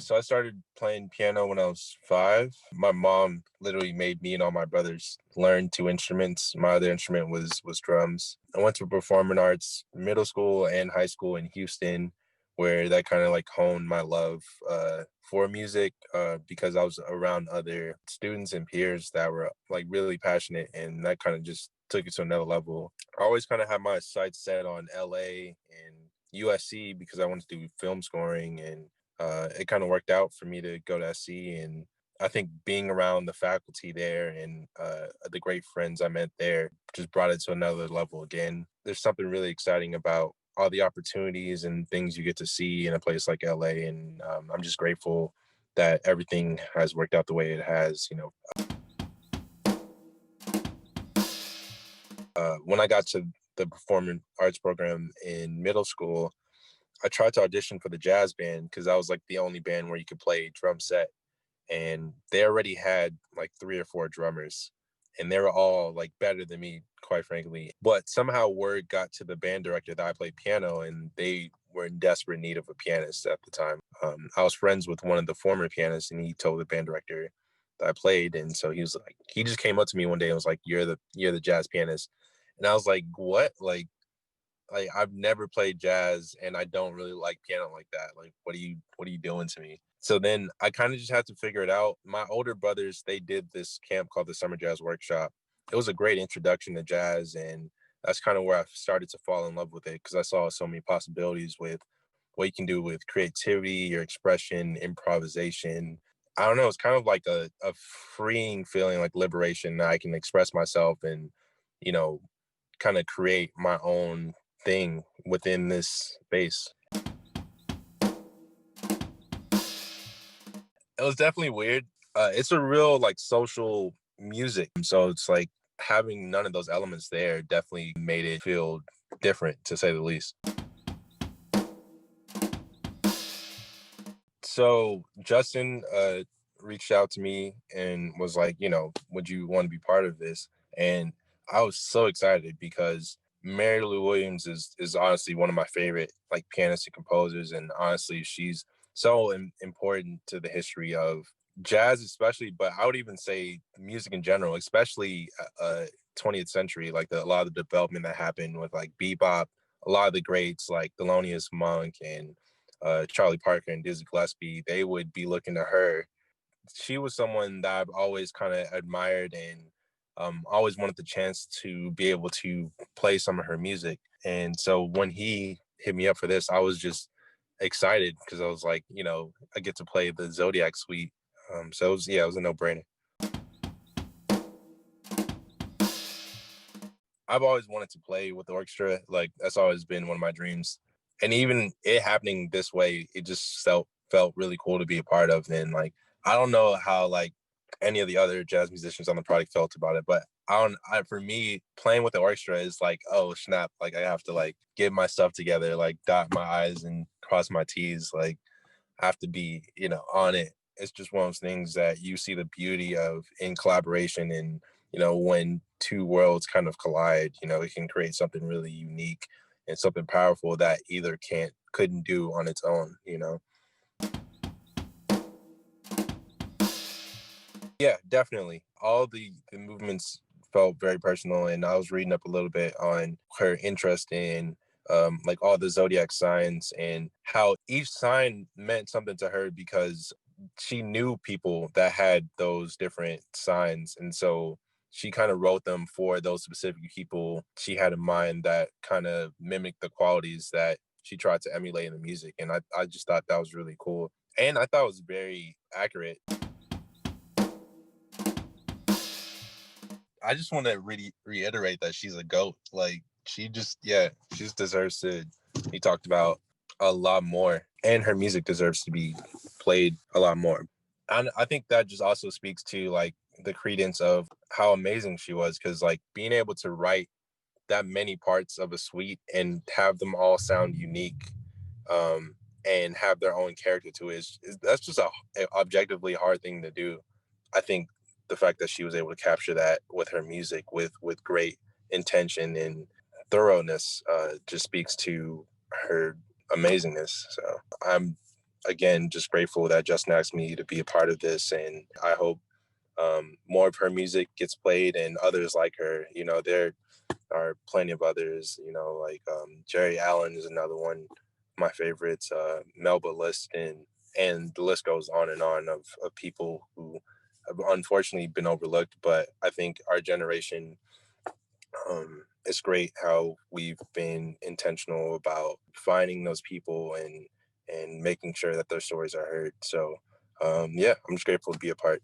So I started playing piano when I was 5. My mom literally made me and all my brothers learn 2 instruments. My other instrument was drums. I went to performing arts middle school and high school in Houston, where that kind of like honed my love for music because I was around other students and peers that were like really passionate, and that kind of just took it to another level. I always kind of had my sights set on LA and USC because I wanted to do film scoring, and it kind of worked out for me to go to SC. And I think being around the faculty there and the great friends I met there just brought it to another level again. There's something really exciting about all the opportunities and things you get to see in a place like LA. And I'm just grateful that everything has worked out the way it has. When I got to the performing arts program in middle school, I tried to audition for the jazz band because that was like the only band where you could play drum set. And they already had like 3 or 4 drummers, and they were all like better than me, quite frankly. But somehow word got to the band director that I played piano, and they were in desperate need of a pianist at the time. I was friends with one of the former pianists, and he told the band director that I played. And so he just came up to me one day and was like, you're the jazz pianist. And I was like, what? Like I've never played jazz and I don't really like piano like that. Like, what are you doing to me? So then I kind of just had to figure it out. My older brothers, they did this camp called the Summer Jazz Workshop. It was a great introduction to jazz, and that's kind of where I started to fall in love with it because I saw so many possibilities with what you can do with creativity, your expression, improvisation. I don't know, it's kind of like a freeing feeling, like liberation. I can express myself and, you know, kind of create my own thing within this space. It was definitely weird. It's a real like social music. So it's like having none of those elements there definitely made it feel different, to say the least. So Justin reached out to me and was like, would you want to be part of this? And I was so excited because Mary Lou Williams is honestly one of my favorite like pianists and composers, and honestly, she's so important to the history of jazz, especially. But I would even say music in general, especially 20th century, like a lot of the development that happened with like bebop. A lot of the greats like Thelonious Monk and Charlie Parker and Dizzy Gillespie, they would be looking to her. She was someone that I've always kind of admired, and always wanted the chance to be able to play some of her music. And so when he hit me up for this, I was just excited because I was like, I get to play the Zodiac suite. So it was a no-brainer. I've always wanted to play with the orchestra. Like that's always been one of my dreams. And even it happening this way, it just felt really cool to be a part of. And like I don't know how like any of the other jazz musicians on the project felt about it, but for me, playing with the orchestra is like, oh snap, like I have to like get my stuff together, like dot my I's and cross my T's, like I have to be, on it. It's just one of those things that you see the beauty of in collaboration, and when 2 worlds kind of collide, it can create something really unique and something powerful that either couldn't do on its own. Yeah, definitely. All the movements felt very personal, and I was reading up a little bit on her interest in like all the zodiac signs and how each sign meant something to her because she knew people that had those different signs, and so she kind of wrote them for those specific people she had in mind that kind of mimicked the qualities that she tried to emulate in the music. And I just thought that was really cool, and I thought it was very accurate. I just want to really reiterate that she's a goat. Like she just deserves to be talked about a lot more, and her music deserves to be played a lot more. And I think that just also speaks to like the credence of how amazing she was, because like being able to write that many parts of a suite and have them all sound unique, um, and have their own character to it that's just a objectively hard thing to do. I think the fact that she was able to capture that with her music with great intention and thoroughness just speaks to her amazingness. So I'm again, just grateful that Justin asked me to be a part of this, and I hope more of her music gets played and others like her. You know, there are plenty of others, you know, like Jerry Allen is another one of my favorites, Melba Liston, and the list goes on and on of people who have unfortunately been overlooked. But I think our generation, it's great how we've been intentional about finding those people and making sure that their stories are heard. So yeah, I'm just grateful to be a part.